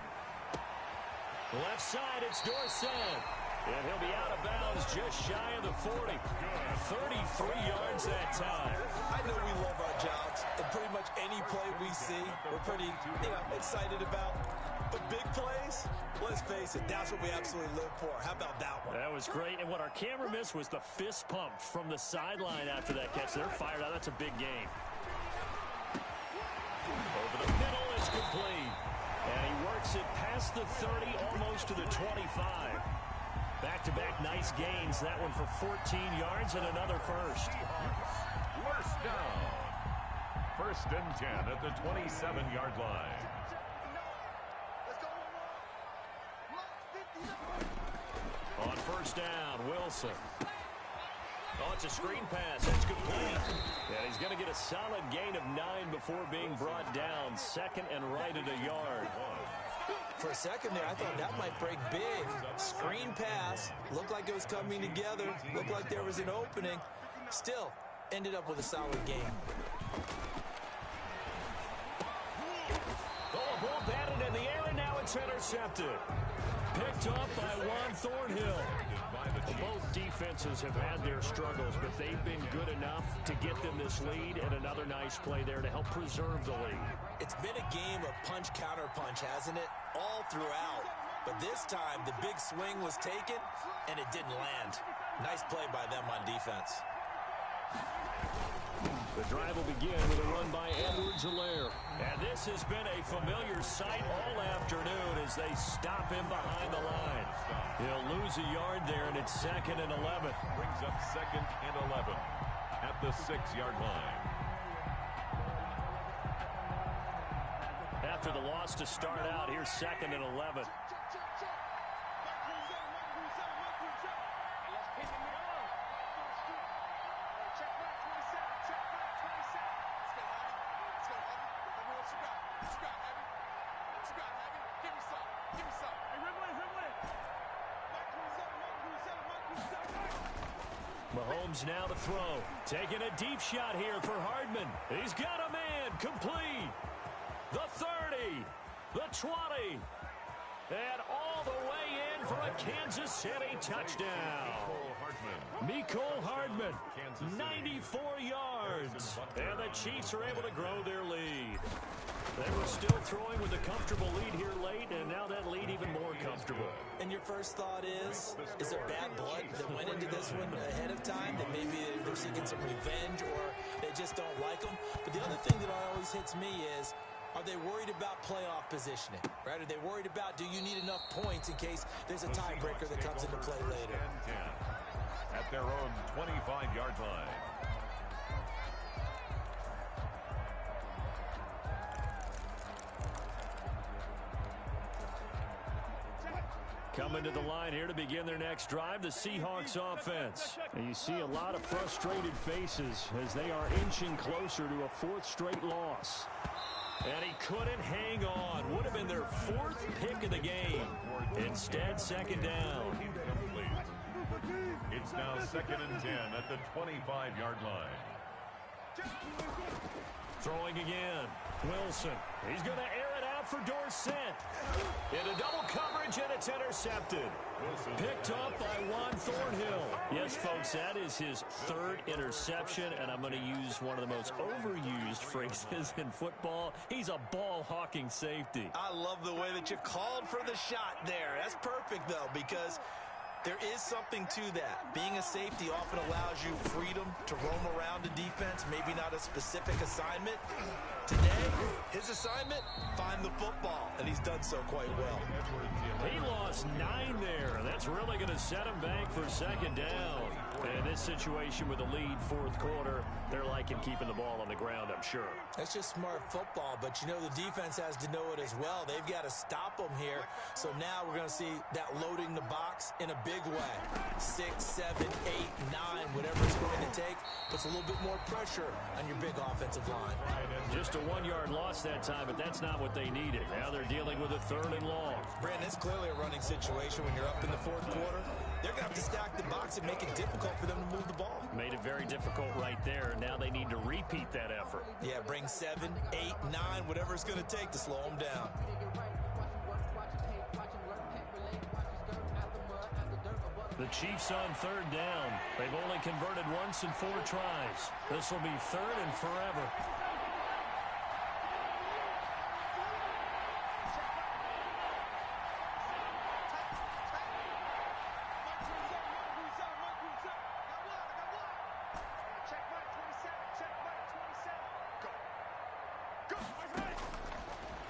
Left side, it's Dorsett. And he'll be out of bounds just shy of the 40. 33 yards that time. I know we love our jobs, and pretty much any play we see, we're pretty, excited about. But big plays, let's face it, that's what we absolutely live for. How about that one? That was great. And what our camera missed was the fist pump from the sideline after that catch. They're fired out. That's a big game. Over the middle, it's complete. And he works it past the 30, almost to the 25. Back-to-back nice gains. That one for 14 yards and another first. First down. First and 10 at the 27-yard line. On first down, Wilson. Oh, it's a screen pass. That's complete. And he's going to get a solid gain of 9 before being brought down. Second and right at a yard. For a second there, I thought that might break big. Screen pass. Looked like it was coming together. Looked like there was an opening. Still, ended up with a solid game. Oh, ball batted in the air, and now it's intercepted. Picked up by Juan Thornhill. Both defenses have had their struggles, but they've been good enough to get them this lead, and another nice play there to help preserve the lead. It's been a game of punch-counter-punch, hasn't it? All throughout. But this time, the big swing was taken, and it didn't land. Nice play by them on defense. The drive will begin with a run by Edwards-Helaire. And this has been a familiar sight all afternoon as they stop him behind the line. He'll lose a yard there, and it's 2nd and 11. Brings up 2nd and 11 at the 6-yard line. After the loss to start out, here's 2nd and 11. Mahomes now to throw. Taking a deep shot here for Hardman. He's got a man. Complete. The 30. The 20. And all the way in for a Kansas City touchdown. Mecole Hardman, 94 yards. And the Chiefs are able to grow their lead. They were still throwing with a comfortable lead here late, and now that lead even more comfortable. And your first thought is there bad blood that went into this one ahead of time, that maybe they're seeking some revenge or they just don't like them? But the other thing that always hits me is, are they worried about playoff positioning? Right? Are they worried about, do you need enough points in case there's a tiebreaker that comes into play later? At their own 25-yard line. Coming to the line here to begin their next drive, the Seahawks offense. And you see a lot of frustrated faces as they are inching closer to a 4th straight loss. And he couldn't hang on. Would have been their 4th pick of the game. Instead, 2nd down. It's now 2nd and 10 at the 25-yard line. Throwing again. Wilson. He's going to air it out for Dorsett. Into double coverage, and it's intercepted. Picked up by Juan Thornhill. Yes, folks, that is his 3rd interception, and I'm going to use one of the most overused phrases in football. He's a ball-hawking safety. I love the way that you called for the shot there. That's perfect, though, because there is something to that. Being a safety often allows you freedom to roam around the defense, maybe not a specific assignment. Today, his assignment, find the football, and he's done so quite well. He lost 9 there. That's really going to set him back for 2nd down. And in this situation with the lead 4th quarter, they're liking keeping the ball on the ground, I'm sure. That's just smart football, but you know the defense has to know it as well. They've got to stop them here. So now we're going to see that loading the box in a big way. 6, 7, 8, 9, whatever it's going to take, puts a little bit more pressure on your big offensive line. Just a 1-yard loss that time, but that's not what they needed. Now they're dealing with a 3rd and long. Brandon, it's clearly a running situation when you're up in the 4th quarter. They're going to have to stack the box and make it difficult for them to move the ball. Made it very difficult right there. Now they need to repeat that effort. Yeah, bring 7, 8, 9, whatever it's going to take to slow them down. The Chiefs on 3rd down. They've only converted once in 4 tries. This will be 3rd and forever.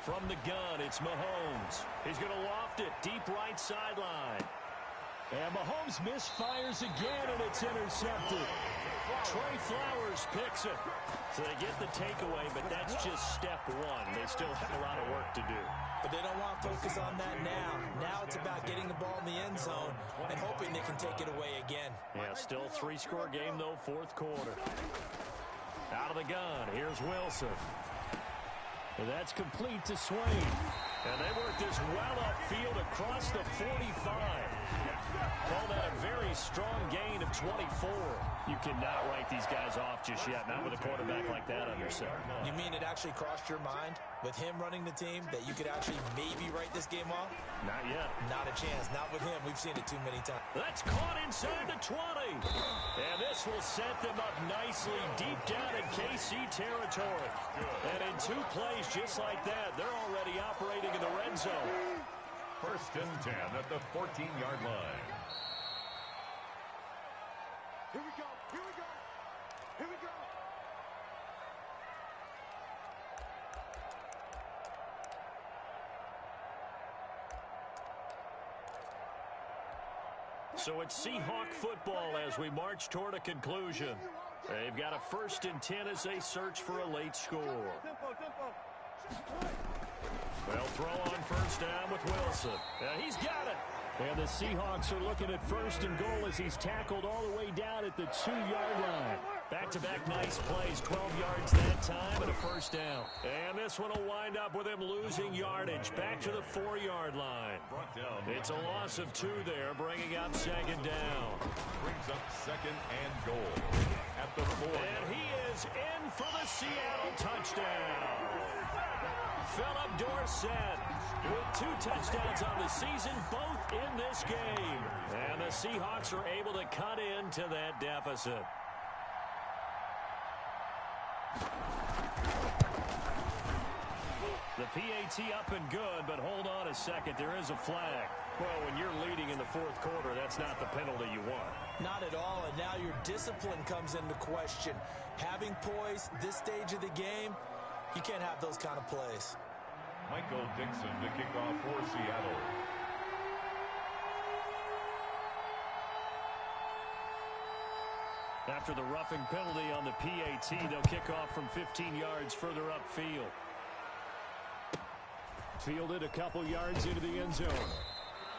From the gun, it's Mahomes. He's going to loft it deep right sideline. And Mahomes misfires again, and it's intercepted. Trey Flowers picks it. So they get the takeaway, but that's just step one. They still have a lot of work to do. But they don't want to focus on that now. Now it's about getting the ball in the end zone and hoping they can take it away again. Yeah, still 3-score game, though, fourth quarter. Out of the gun, here's Wilson. And that's complete to Swain. And they work this well upfield across the 45. Call that a very strong gain of 24. You cannot write these guys off just yet, not with a quarterback like that under center. You mean it actually crossed your mind with him running the team that you could actually maybe write this game off? Not yet. Not a chance. Not with him. We've seen it too many times. That's caught inside the 20. And this will set them up nicely deep down in KC territory. And in 2 plays just like that, they're already operating in the red zone. First and 10 at the 14-yard line. Here we go. Here we go. Here we go. So it's Seahawk football as we march toward a conclusion. They've got a 1st and 10 as they search for a late score. They'll throw on first down with Wilson. He's got it. And the Seahawks are looking at 1st and goal as he's tackled all the way down at the 2-yard line. Back-to-back nice plays, 12 yards that time and a first down. And this one will wind up with him losing yardage back to the 4-yard line. It's a loss of 2 there, bringing up 2nd down. Brings up 2nd and goal at the 4. And he is in for the Seattle touchdown. Philip Dorsett with 2 touchdowns on the season, both in this game. And the Seahawks are able to cut into that deficit. The PAT up and good, but hold on a second. There is a flag. Well, when you're leading in the 4th quarter, that's not the penalty you want. Not at all, and now your discipline comes into question. Having poise this stage of the game, you can't have those kind of plays. Michael Dixon to kick off for Seattle. After the roughing penalty on the PAT, they'll kick off from 15 yards further upfield. Fielded a couple yards into the end zone.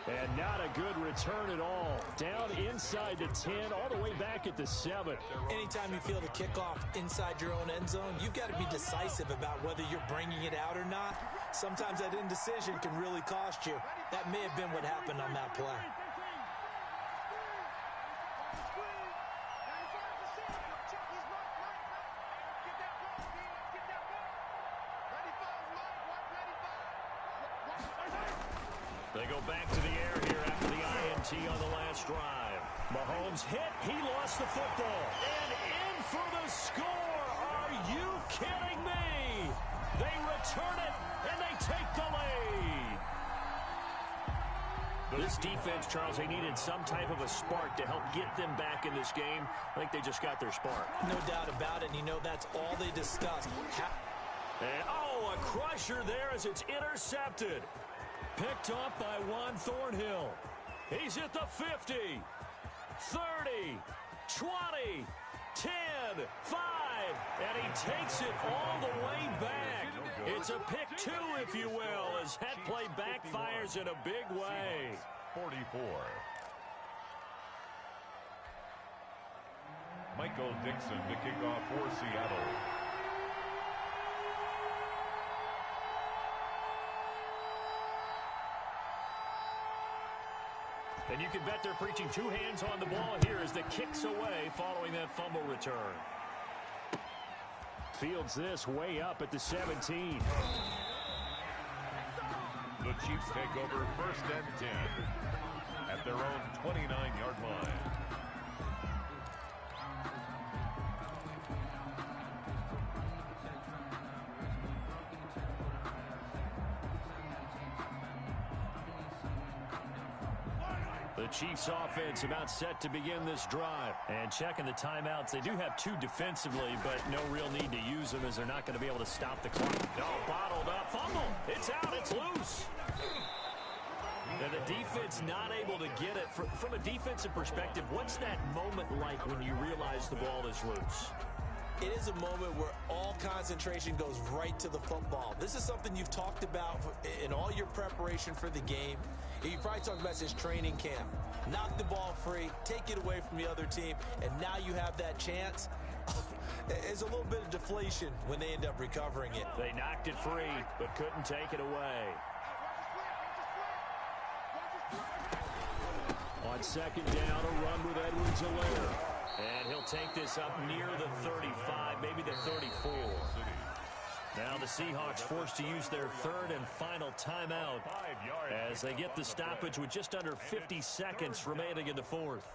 And not a good return at all. Down inside the 10, all the way back at the 7. Anytime you field a kickoff inside your own end zone, you've got to be decisive about whether you're bringing it out or not. Sometimes that indecision can really cost you. That may have been what happened on that play. They go back to the air here after the INT on the last drive. Mahomes hit. He lost the football. And in for the score. Are you kidding me? They return it, and they take the lead. This defense, Charles, they needed some type of a spark to help get them back in this game. I think they just got their spark. No doubt about it, and you know that's all they discussed. And, a crusher there as it's intercepted. Picked off by Juan Thornhill. He's at the 50, 30, 20, 10, 5, and he takes it all the way back. It's a pick 2, if you will, as that play backfires in a big way. 44. Michael Dixon to kick off for Seattle. And you can bet they're preaching 2 hands on the ball here as the kicks away following that fumble return. Fields this way up at the 17. The Chiefs take over 1st and 10 at their own 29-yard line. The Chiefs offense about set to begin this drive. And checking the timeouts, they do have 2 defensively, but no real need to use them as they're not going to be able to stop the clock. No, bottled up, fumble. It's out, it's loose. And the defense not able to get it. From a defensive perspective, what's that moment like when you realize the ball is loose? It is a moment where all concentration goes right to the football. This is something you've talked about in all your preparation for the game. You probably talked about this training camp. Knock the ball free, take it away from the other team, and now you have that chance. There's a little bit of deflation when they end up recovering it. They knocked it free, but couldn't take it away. On second down, a run with Edwards-Helaire. And he'll take this up near the 35, maybe the 34. Now the Seahawks forced to use their third and final timeout as they get the stoppage with just under 50 seconds remaining in the fourth.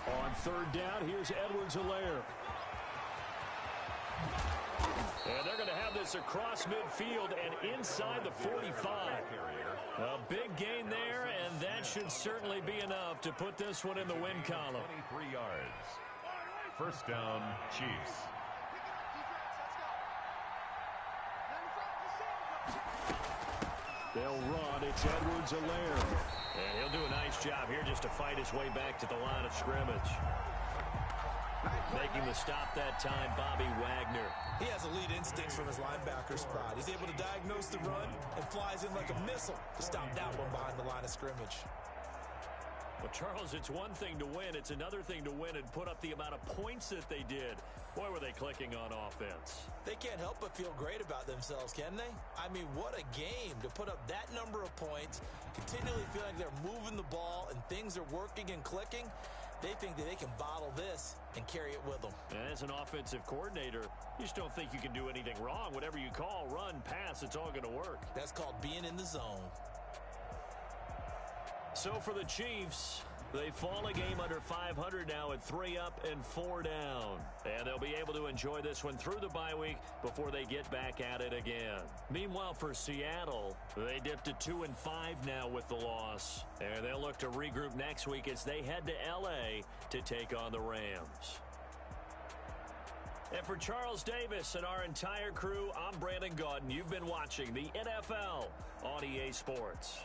On third down, here's Edwards-Helaire. And they're going to have this across midfield and inside the 45. A big gain there, and that should certainly be enough to put this one in the win column. 23 yards. First down, Chiefs. They'll run. It's Edwards-Helaire. And he'll do a nice job here just to fight his way back to the line of scrimmage. Making the stop that time, Bobby Wagner. He has elite instincts from his linebacker spot. He's able to diagnose the run and flies in like a missile to stop that one behind the line of scrimmage. Well, Charles, it's one thing to win. It's another thing to win and put up the amount of points that they did. Boy, were they clicking on offense. They can't help but feel great about themselves, can they? I mean, what a game to put up that number of points, continually feel like they're moving the ball and things are working and clicking. They think that they can bottle this and carry it with them. And as an offensive coordinator, you just don't think you can do anything wrong. Whatever you call, run, pass, it's all going to work. That's called being in the zone. So for the Chiefs, they fall a game under 500 now at 3 up and 4 down. And they'll be able to enjoy this one through the bye week before they get back at it again. Meanwhile, for Seattle, they dipped to 2-5 now with the loss. And they'll look to regroup next week as they head to L.A. to take on the Rams. And for Charles Davis and our entire crew, I'm Brandon Gaudin. You've been watching the NFL on EA Sports.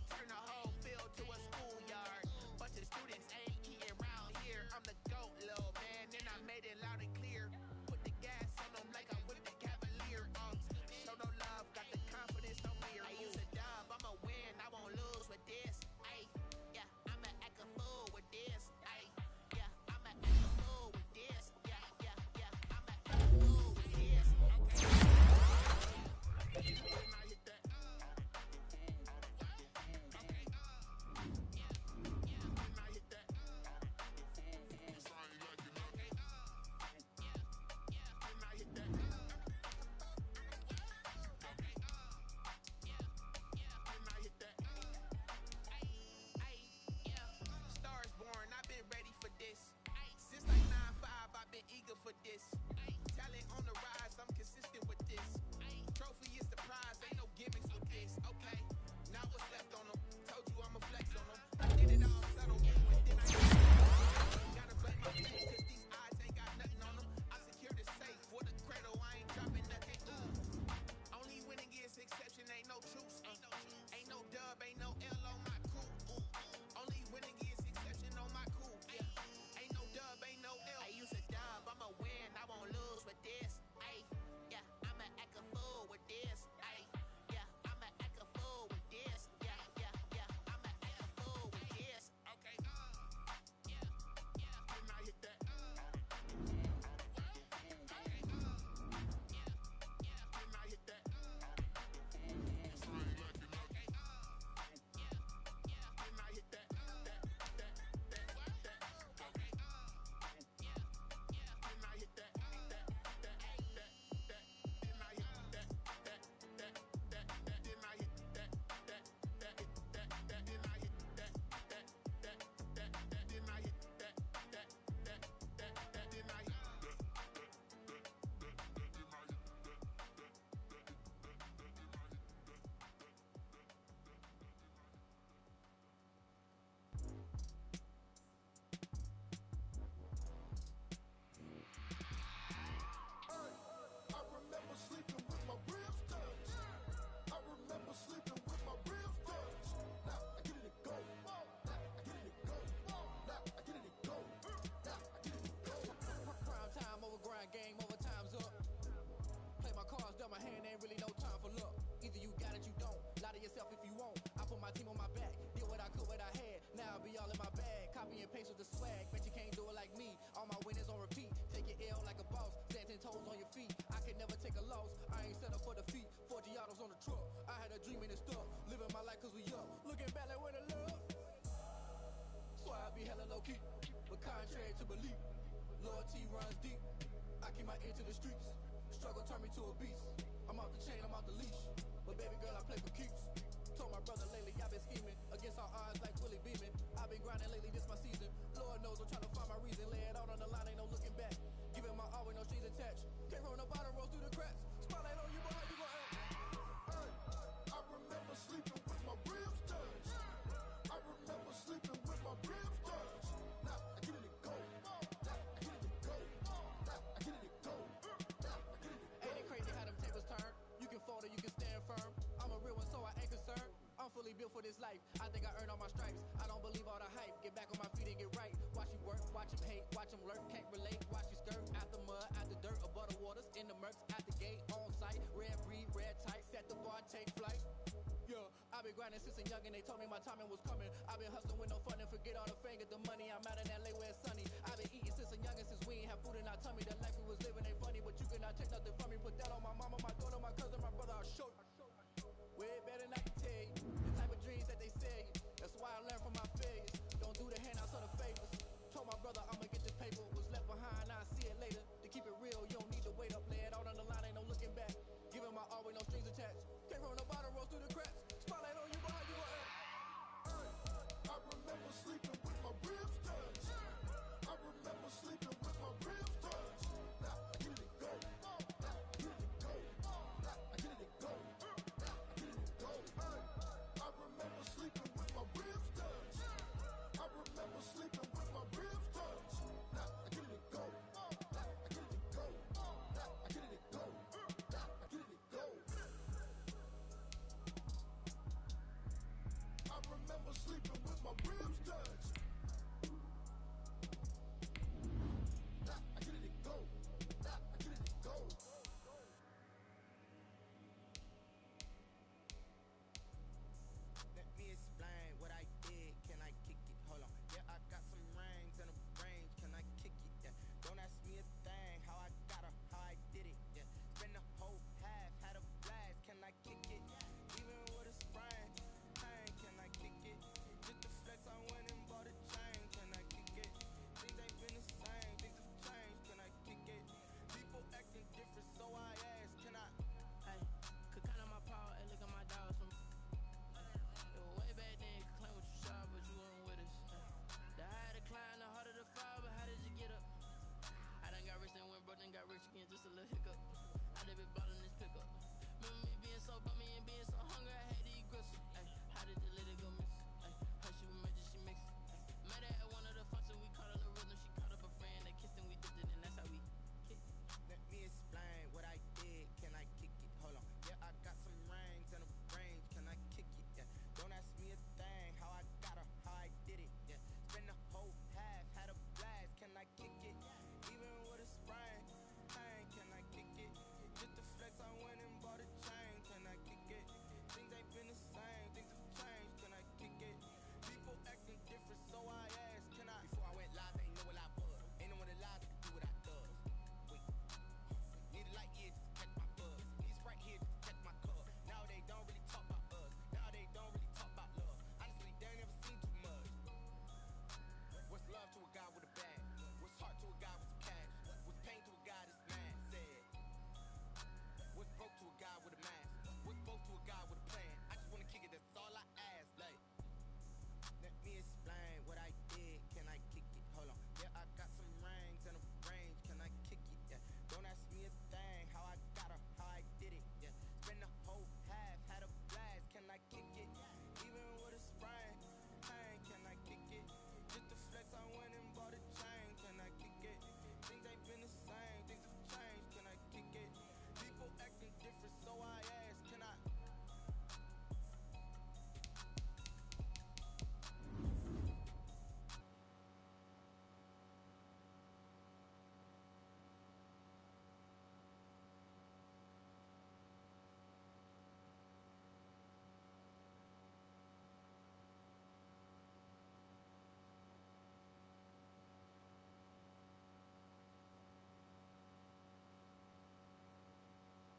Turn the whole field to a schoolyard. Bunch of students ain't toes on your feet. I can never take a loss. I ain't set up for defeat. 4 Giottos on the truck. I had a dream and it stuck. Living my life cause we young. Looking back like where the love. So I be hella low key. But contrary to belief, loyalty runs deep. I keep my ear to the streets. Struggle turned me to a beast. I'm off the chain, I'm off the leash. But baby girl, I play for keeps. Told my brother lately, I've been scheming against all odds like Willie Beeman. I've been grinding lately, this my season. Lord knows I'm trying to find my reason. Lay it out on the line, ain't no looking back. Giving my all with no strings attached. Came from the bottom, rose through the cracks. Spotlight on you, boy, how you gon' act? Hey, I remember sleeping with my ribs touched. I remember sleeping with my ribs touched. Now I get it and go. Now I get it and go. Now I get it and go. Now I get it and go. Ain't it crazy how them tables turn? You can fold or you can stand firm. I'm a real one, so I ain't concerned. I'm fully built for this life. I think I earned all my stripes. I don't believe all the hype. Get back on my feet and get right. Watch you work, watch him hate, watch him lurk. Can't relate, watch you skirt. Out the mud, out the dirt, above the waters, in the murks, out the gate, on site. Red breed, red tight, set the bar, take flight. Yeah, I've been grinding since a youngin', they told me my timing was coming. I've been hustling with no fun and forget all the fame, get the money. I'm out in LA where it's sunny.